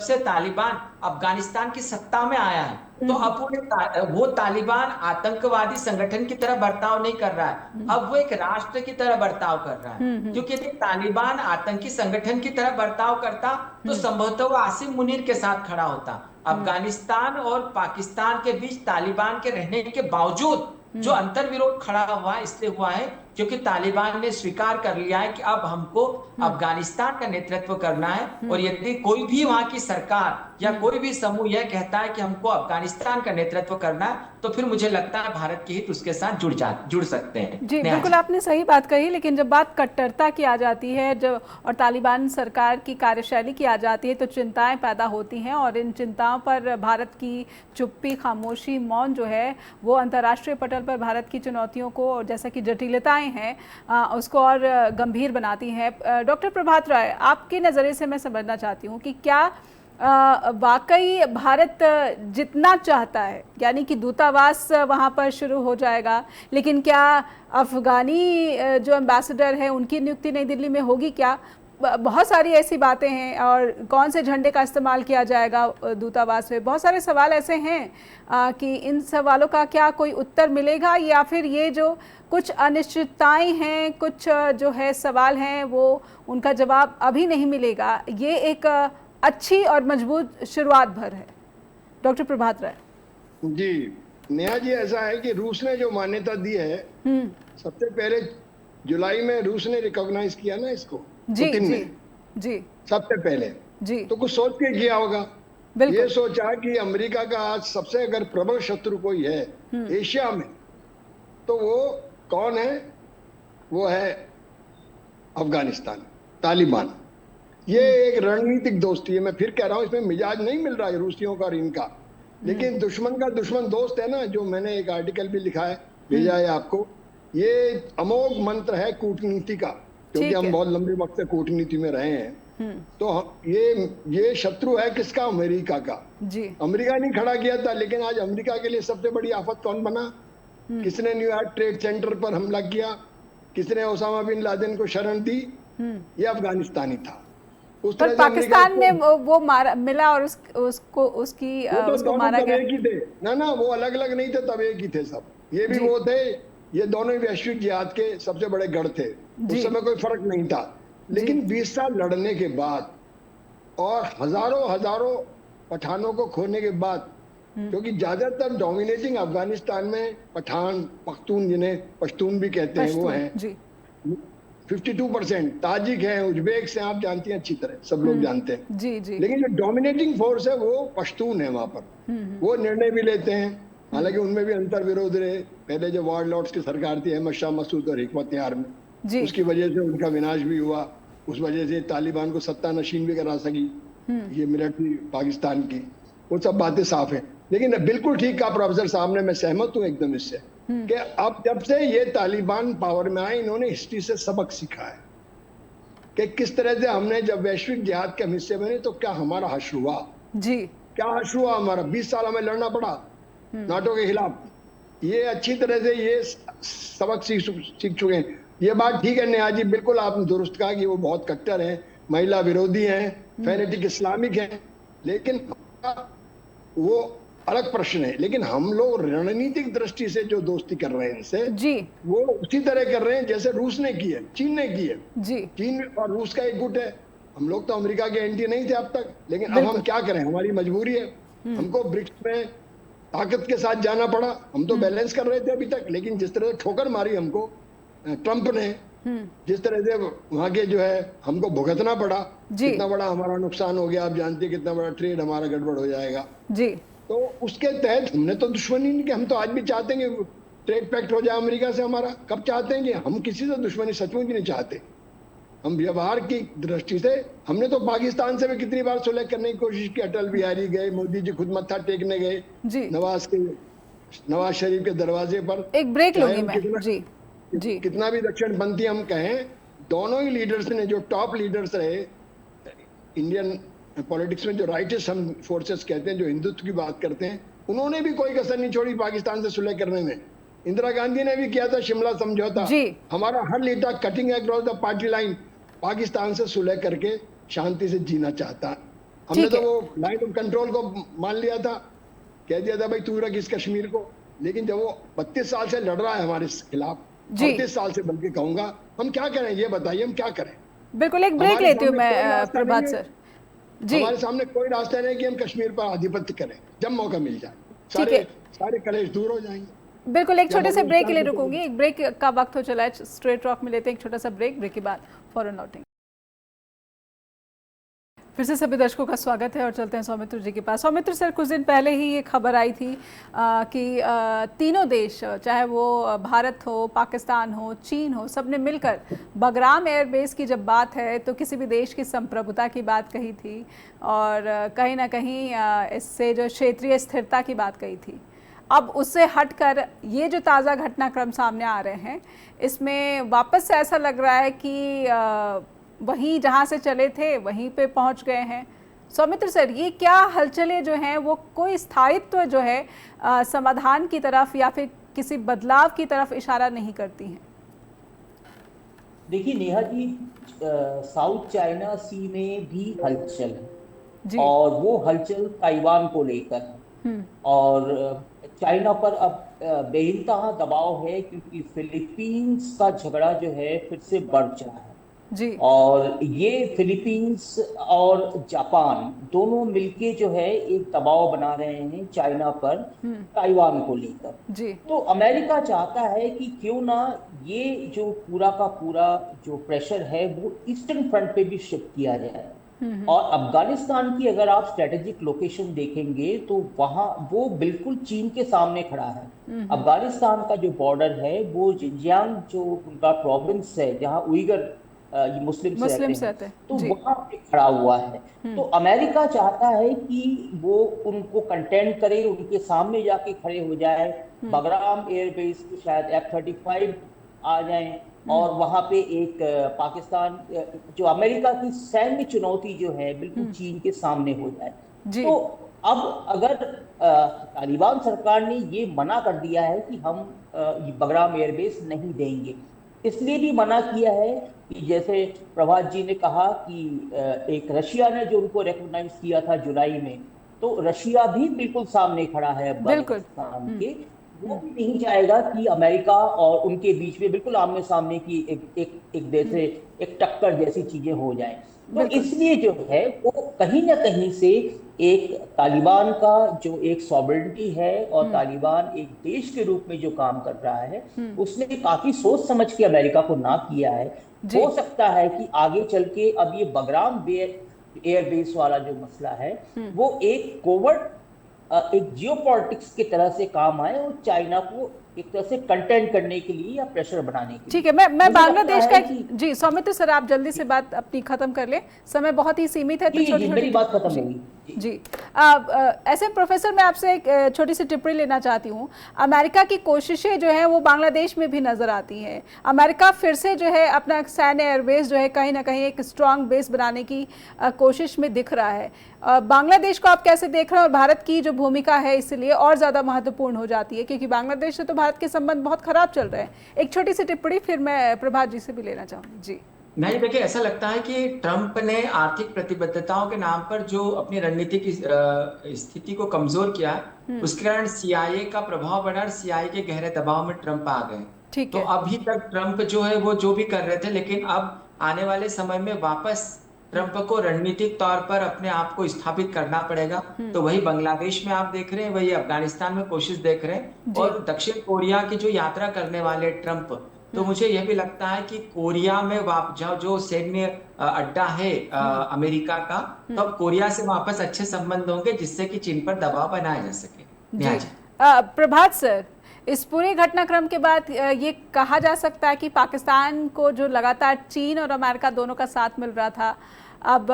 से तालिबान अफगानिस्तान की सत्ता में आया है, तो अब वो तालिबान आतंकवादी संगठन की तरह बर्ताव नहीं कर रहा है, अब वो एक राष्ट्र की तरह बर्ताव कर रहा है। क्योंकि यदि तालिबान आतंकी संगठन की तरह बर्ताव करता तो संभवतः वो आसिम मुनीर के साथ खड़ा होता। अफगानिस्तान और पाकिस्तान के बीच तालिबान के रहने के बावजूद जो अंतर्विरोध खड़ा हुआ है, इसलिए हुआ है क्योंकि तालिबान ने स्वीकार कर लिया है कि अब हमको अफगानिस्तान का नेतृत्व करना है, और यदि कोई भी वहां की सरकार या कोई भी समूह यह कहता है कि हमको अफगानिस्तान का नेतृत्व करना है, तो फिर मुझे लगता है भारत के हित उसके साथ जुड़ सकते हैं। जी बिल्कुल, आपने सही बात कही, लेकिन जब बात कट्टरता की आ जाती है जब और तालिबान सरकार की कार्यशैली की आ जाती है तो चिंताएं पैदा होती हैं, और इन चिंताओं पर भारत की चुप्पी, खामोशी, मौन जो है वो अंतर्राष्ट्रीय पटल पर भारत की चुनौतियों को, और जैसा कि जटिलताएं हैं उसको और गंभीर बनाती हैं। डॉक्टर प्रभात राय, आपके नज़रिए से मैं समझना चाहती हूँ कि क्या वाकई भारत जितना चाहता है, यानी कि दूतावास वहाँ पर शुरू हो जाएगा, लेकिन क्या अफगानी जो एम्बेसडर है उनकी नियुक्ति नई दिल्ली में होगी क्या? बहुत सारी ऐसी बातें हैं, और कौन से झंडे का इस्तेमाल किया जाएगा दूतावास में, बहुत सारे सवाल ऐसे हैं कि इन सवालों का क्या कोई उत्तर मिलेगा, या फिर ये जो कुछ अनिश्चितताएं हैं, कुछ जो है सवाल हैं वो उनका जवाब अभी नहीं मिलेगा, ये एक अच्छी और मजबूत शुरुआत भर है? डॉक्टर प्रभात राय जी। नेहा जी, ऐसा है कि रूस ने जो मान्यता दी है, सबसे पहले जुलाई में रूस ने रिकॉग्नाइज किया ना इसको, जी जी सबसे पहले जी, तो कुछ सोच के किया होगा। ये सोचा कि अमेरिका का आज सबसे अगर प्रबल शत्रु कोई है एशिया में, तो वो कौन है? वो है अफगानिस्तान, तालिबान। ये एक रणनीतिक दोस्ती है, मैं फिर कह रहा हूं, इसमें मिजाज नहीं मिल रहा है रूसियों का और इनका, लेकिन दुश्मन का दुश्मन दोस्त है ना, जो मैंने एक आर्टिकल भी लिखा है, भेजा है आपको। ये अमोघ मंत्र है कूटनीति का, क्योंकि हम बहुत लंबे वक्त से कूटनीति में रहे हैं। तो ये शत्रु है किसका? अमेरिका का। अमेरिका नहीं खड़ा किया था, लेकिन आज अमेरिका के लिए सबसे बड़ी आफत कौन बना? किसने न्यूयॉर्क ट्रेड सेंटर पर हमला किया? किसने ओसामा बिन लादेन को शरण दी? ये अफगानिस्तानी था। उस तरह पाकिस्तान में वो मारा मिला, और उसको मारा गया। एक ही थे ना, वो अलग अलग नहीं थे, तब एक ही थे सब। ये भी वो थे, ये दोनों ही वैश्विक जिहाद के सबसे बड़े गढ़ थे। उस समय कोई फर्क नहीं था, लेकिन 20 साल लड़ने के बाद और हजारों पठानों को खोने के बाद, क्योंकि ज्यादातर डोमिनेटिंग अफगानिस्तान में पठान, पख्तून, जिन्हें पश्तून भी कहते हैं, वो हैं 52%। ताजिक हैं, उज्बेक से, आप जानती हैं अच्छी तरह, सब लोग जानते हैं। जी। लेकिन जो डोमिनेटिंग फोर्स है वो पश्तून है वहां पर। वो निर्णय भी लेते हैं, हालांकि उनमें भी अंतर विरोध रहे। पहले जो वार लॉर्ड्स की सरकार थी अहमद शाह मसूद और हिकमत यार में, उसकी वजह से उनका विनाश भी हुआ। उस वजह से तालिबान को सत्ता नशीन भी करा सकी ये मिलिट्री पाकिस्तान की। वो सब बातें साफ है, लेकिन बिल्कुल ठीक कहा प्रोफेसर साहब ने, मैं सहमत हूँ एकदम इससे, कि अब जब से ये तालिबान पावर में आए, इन्होंने हिस्ट्री से सबक सीखा है कि किस तरह से हमने जब वैश्विक जिहाद के हिस्से बने तो क्या हमारा हश्र हुआ। क्या हश्र हुआ हमारा? 20 साल हमें लड़ना पड़ा नाटो के खिलाफ। ये अच्छी तरह से ये सबक सीख चुके हैं। ये बात ठीक है नेहा जी, बिल्कुल आपने दुरुस्त कहा कि वो बहुत कट्टर हैं, महिला विरोधी हैं, फेनेटिक इस्लामिक हैं, लेकिन वो अलग प्रश्न है। लेकिन हम लोग रणनीतिक दृष्टि से जो दोस्ती कर रहे हैं इनसे, वो उसी तरह कर रहे हैं जैसे रूस ने की है, चीन ने की है। चीन और रूस का एक गुट है। हम लोग तो अमेरिका के एंटी नहीं थे अब तक, लेकिन अब हम क्या करें, हमारी मजबूरी है। हमको ब्रिक्स में ताकत के साथ जाना पड़ा। हम तो बैलेंस कर रहे थे अभी तक, लेकिन जिस तरह से ठोकर मारी हमको ट्रंप ने, जिस तरह से वहां के जो है हमको भुगतना पड़ा, कितना बड़ा हमारा नुकसान हो गया, आप जानते हैं कितना बड़ा ट्रेड हमारा गड़बड़ हो जाएगा जी। तो उसके तहत हमने तो दुश्मनी नहीं की, हम तो आज भी चाहते हैं कि ट्रेड पैक्ट हो जाए अमेरिका से हमारा। कब चाहते हैं कि हम किसी से दुश्मनी सचमुच नहीं चाहते। हम व्यवहार की दृष्टि से हमने तो पाकिस्तान से भी कितनी बार सुलह करने की कोशिश की, अटल बिहारी गए, मोदी जी खुद मत्था टेकने गए नवाज शरीफ के दरवाजे पर। एक ब्रेक लूंगी मैं जी। कितना भी दक्षिणपंथी हम कहें, दोनों ही लीडर्स ने, जो टॉप लीडर्स रहे इंडियन पॉलिटिक्स में, जो राइटिस्ट हम फोर्सेस कहते हैं, जो हिंदुत्व की बात करते हैं, उन्होंने भी कोई कसर नहीं छोड़ी पाकिस्तान से सुलह करने में। इंदिरा गांधी ने भी किया था शिमला समझौता। हमारा हर leader cutting across the party line Pakistan से सुलह करके शांति से जीना चाहता। हमने तो वो लाइन ऑफ कंट्रोल को मान लिया था, कह दिया था भाई तू रख इस कश्मीर को। लेकिन जब वो 32 साल से लड़ रहा है हमारे खिलाफ, 38 साल से बल्कि कहूंगा, हम क्या करें ये बताइए, हम क्या करें। बिल्कुल, एक ब्रेक लेती हूँ मैं प्रभात सर जी। हमारे सामने कोई रास्ता नहीं कि हम कश्मीर पर आधिपत्य करें। जब मौका मिल जाए सारे कलेश दूर हो जाएंगे। बिल्कुल, एक छोटे से ब्रेक के लिए रुकूंगी। एक ब्रेक का वक्त हो चला है, स्ट्रेट टॉक में लेते हैं एक छोटा सा ब्रेक के बाद फौरन लौटेंगे। फिर से सभी दर्शकों का स्वागत है और चलते हैं सौमित्र जी के पास। सौमित्र सर, कुछ दिन पहले ही ये खबर आई थी कि तीनों देश, चाहे वो भारत हो, पाकिस्तान हो, चीन हो, सब ने मिलकर बगराम एयरबेस की जब बात है तो किसी भी देश की संप्रभुता की बात कही थी और कहीं ना कहीं इससे जो क्षेत्रीय स्थिरता की बात कही थी। अब उससे हटकर ये जो ताज़ा घटनाक्रम सामने आ रहे हैं, इसमें वापस से ऐसा लग रहा है कि वहीं जहाँ से चले थे वहीं पे पहुँच गए हैं। सौमित्र सर, ये क्या हलचलें जो हैं वो कोई स्थायित्व जो है समाधान की तरफ या फिर किसी बदलाव की तरफ इशारा नहीं करती हैं? देखिए नेहा जी, साउथ चाइना सी में भी हलचल है और वो हलचल ताइवान को लेकर है और चाइना पर अब बेइंतहा दबाव है क्योंकि फिलीपींस का झगड़ा जो है फिर से बढ़ चला है जी। और ये फिलीपींस और जापान दोनों मिलके जो है एक दबाव बना रहे हैं चाइना पर ताइवान को लेकर जी। तो अमेरिका चाहता है कि क्यों ना ये जो पूरा का पूरा जो प्रेशर है वो ईस्टर्न फ्रंट पे भी शिफ्ट किया जाए। और अफगानिस्तान की अगर आप स्ट्रेटेजिक लोकेशन देखेंगे तो वहां वो बिल्कुल चीन के सामने खड़ा है। अफगानिस्तान का जो बॉर्डर है वो जिंजियांग जो उनका प्रोविंस है, जहां उइगर मुस्लिम रहते हैं, तो वहां पे खड़ा हुआ है। तो अमेरिका चाहता है कि वो उनको कंटेंट करे, उनके सामने जाके खड़े हो जाए। बगराम एयरबेस पे शायद F-35 आ जाए और वहां पे एक पाकिस्तान जो अमेरिका की सैन्य चुनौती जो है बिल्कुल चीन के सामने हो जाए। तो अब अगर तालिबान सरकार ने ये मना कर दिया है कि हम बगराम एयरबेस नहीं देंगे, इसलिए भी मना किया है कि जैसे प्रभात जी ने कहा कि एक रशिया ने जो उनको रिकॉग्नाइज किया था जुलाई में, तो रशिया भी बिल्कुल सामने खड़ा है अफगानिस्तान के। वो भी नहीं चाहेगा कि अमेरिका और उनके बीच में बिल्कुल आमने सामने की एक जैसे एक टक्कर जैसी चीजें हो जाए। तो इसलिए जो है वो कहीं ना कहीं से एक तालिबान का जो एक सॉवरेनिटी है और तालिबान एक देश के रूप में जो काम कर रहा है, उसने काफी सोच समझ के अमेरिका को ना किया है। हो सकता है कि आगे चल के अब ये बगराम एयरबेस वाला जो मसला है वो एक कोवर्ट एक जियोपॉलिटिक्स की तरह से काम आए और चाइना को एक तरह से कंटेंट करने के लिए या प्रेशर बनाने के लिए। ठीक है, मैं बांग्लादेश का जी सौमित्र सर, आप जल्दी से बात अपनी खत्म कर लें, समय बहुत ही सीमित है। तो मेरी बात खत्म होगी जी। ऐसे प्रोफेसर, मैं आपसे एक छोटी सी टिप्पणी लेना चाहती हूँ। अमेरिका की कोशिशें जो हैं वो बांग्लादेश में भी नजर आती हैं। अमेरिका फिर से जो है अपना सैन्य एयरबेस जो है कहीं ना कहीं एक स्ट्रांग बेस बनाने की कोशिश में दिख रहा है। बांग्लादेश को आप कैसे देख रहे हैं और भारत की जो भूमिका है इसलिए और ज़्यादा महत्वपूर्ण हो जाती है क्योंकि बांग्लादेश से तो भारत के संबंध बहुत खराब चल रहे हैं। एक छोटी सी टिप्पणी फिर मैं प्रभात जी से भी लेना चाहूँगी जी। नहीं, देखिए ऐसा लगता है कि ट्रंप ने आर्थिक प्रतिबद्धताओं के नाम पर जो अपनी रणनीति की स्थिति को कमजोर किया, उसके कारण CIA का प्रभाव बढ़ा और CIA के गहरे दबाव में ट्रंप आ गए। तो अभी तक ट्रंप जो है वो जो भी कर रहे थे, लेकिन अब आने वाले समय में वापस ट्रंप को रणनीतिक तौर पर अपने आप को स्थापित करना पड़ेगा। तो वही बांग्लादेश में आप देख रहे हैं, वही अफगानिस्तान में कोशिश देख रहे हैं और दक्षिण कोरिया की जो यात्रा करने वाले ट्रंप, तो मुझे यह भी लगता है कि कोरिया में जो सैन्य अड्डा है अमेरिका का, तो कोरिया से वापस अच्छे संबंध होंगे जिससे कि चीन पर दबाव बनाया जा सके। जी प्रभात सर, इस पूरे घटनाक्रम के बाद ये कहा जा सकता है कि पाकिस्तान को जो लगातार चीन और अमेरिका दोनों का साथ मिल रहा था, अब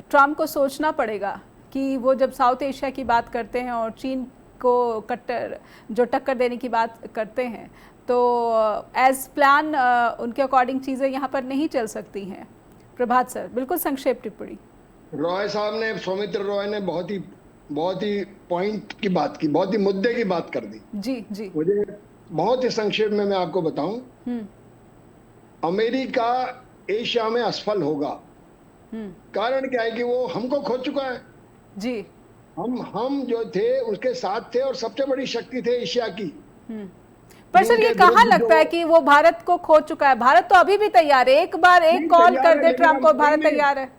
ट्रम्प को सोचना पड़ेगा कि वो जब साउथ एशिया की बात करते हैं और चीन को टक्कर देने की बात करते हैं, तो एज प्लान उनके अकॉर्डिंग चीज़ें यहाँ पर नहीं चल सकती हैं। प्रभात सर, बिल्कुल संक्षेप टिप्पणी। रॉय साहब ने, सौमित्र रॉय ने बहुत ही पॉइंट की बात की, बहुत ही मुद्दे की बात कर दी। जी जी, मुझे बहुत ही संक्षेप में मैं आपको बताऊं, अमेरिका एशिया में असफल होगा। कारण क्या है कि वो हमको खो चुका है जी। हम जो थे उसके साथ थे और सबसे बड़ी शक्ति थे एशिया की। पर सर ये कहाँ लगता है कि वो भारत को खो चुका है? भारत तो अभी भी तैयार है, एक बार एक कॉल कर दे ट्रम्प को, भारत तैयार है।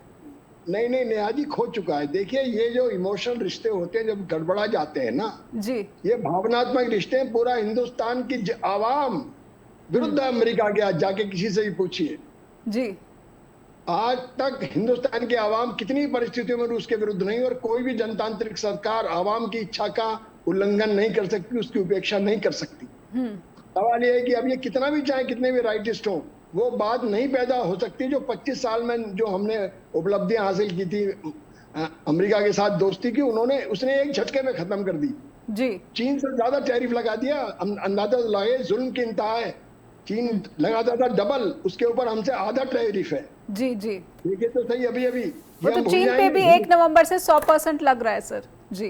नहीं नेहा जी, खो चुका है। देखिए, ये जो इमोशनल रिश्ते होते हैं जब गड़बड़ा जाते हैं ना जी, ये भावनात्मक रिश्ते हैं। पूरा हिंदुस्तान की आवाम विरुद्ध अमेरिका के, आज जाके किसी से भी पूछिए जी, आज तक हिंदुस्तान की आवाम कितनी परिस्थितियों में रूस के विरुद्ध नहीं, और कोई भी जनतांत्रिक सरकार आवाम की इच्छा का उल्लंघन नहीं कर सकती, उसकी उपेक्षा नहीं कर सकती। सवाल यह है कि अब ये कितना भी चाहे, कितने भी राइटिस्ट हो, वो बात नहीं पैदा हो सकती जो 25 साल में जो हमने उपलब्धियां हासिल की थी अमेरिका के साथ दोस्ती की, उसने एक झटके में खत्म कर दी जी। चीन से ज्यादा टैरिफ लगा दिया, अंदाजा लगाए, जुल्म की इंतहा है। चीन लगाता था डबल, उसके ऊपर हमसे आधा टैरिफ है। जी जी, देखिए तो सही, अभी वो तो चीन पे भी 1 नवंबर से 100% लग रहा है सर जी।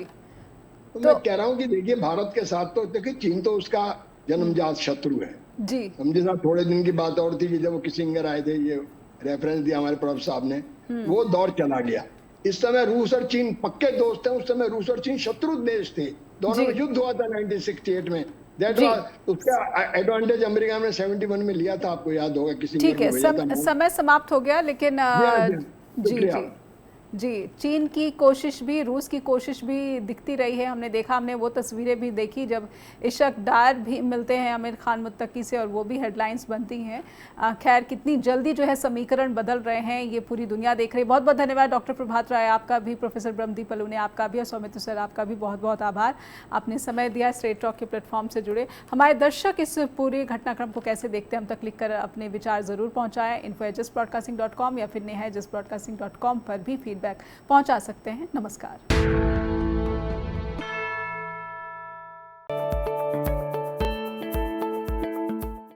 तो मैं कह रहा हूँ कि देखिए, भारत के साथ तो देखिए चीन तो उसका जन्मजात शत्रु है जी। समझे साहब, थोड़े दिन की बात और थी कि जब वो किसिंगर आए थे, ये रेफरेंस दिया हमारे प्रोफेसर साहब ने, वो दौर चला गया। इस समय रूस और चीन पक्के दोस्त हैं, उस समय रूस और चीन शत्रु देश थे, दोनों में युद्ध हुआ था 1968 में। उसका एडवांटेज अमेरिका ने 71 में लिया था, आपको याद होगा। किसिंगर ठीक है, समय समाप्त हो गया, लेकिन जी जी जी, चीन की कोशिश भी, रूस की कोशिश भी दिखती रही है। हमने देखा, हमने वो तस्वीरें भी देखी जब इशक डार भी मिलते हैं आमिर खान मुत्तकी से, और वो भी हेडलाइंस बनती हैं। खैर, कितनी जल्दी जो है समीकरण बदल रहे हैं, ये पूरी दुनिया देख रही है। बहुत बहुत धन्यवाद डॉक्टर प्रभात राय, आपका भी, प्रोफेसर ब्रह्मदीप पलूने आपका भी, और सौमित्र सर आपका भी बहुत बहुत आभार। आपने समय दिया, स्ट्रेट टॉक के प्लेटफॉर्म से जुड़े। हमारे दर्शक इस पूरे घटनाक्रम को कैसे देखते हैं, हम तक लिख कर अपने विचार ज़रूर पहुँचाएँ। info@justbroadcasting.com या फिर neha@justbroadcasting.com पर भी फीडबैक पहुंचा सकते हैं। नमस्कार।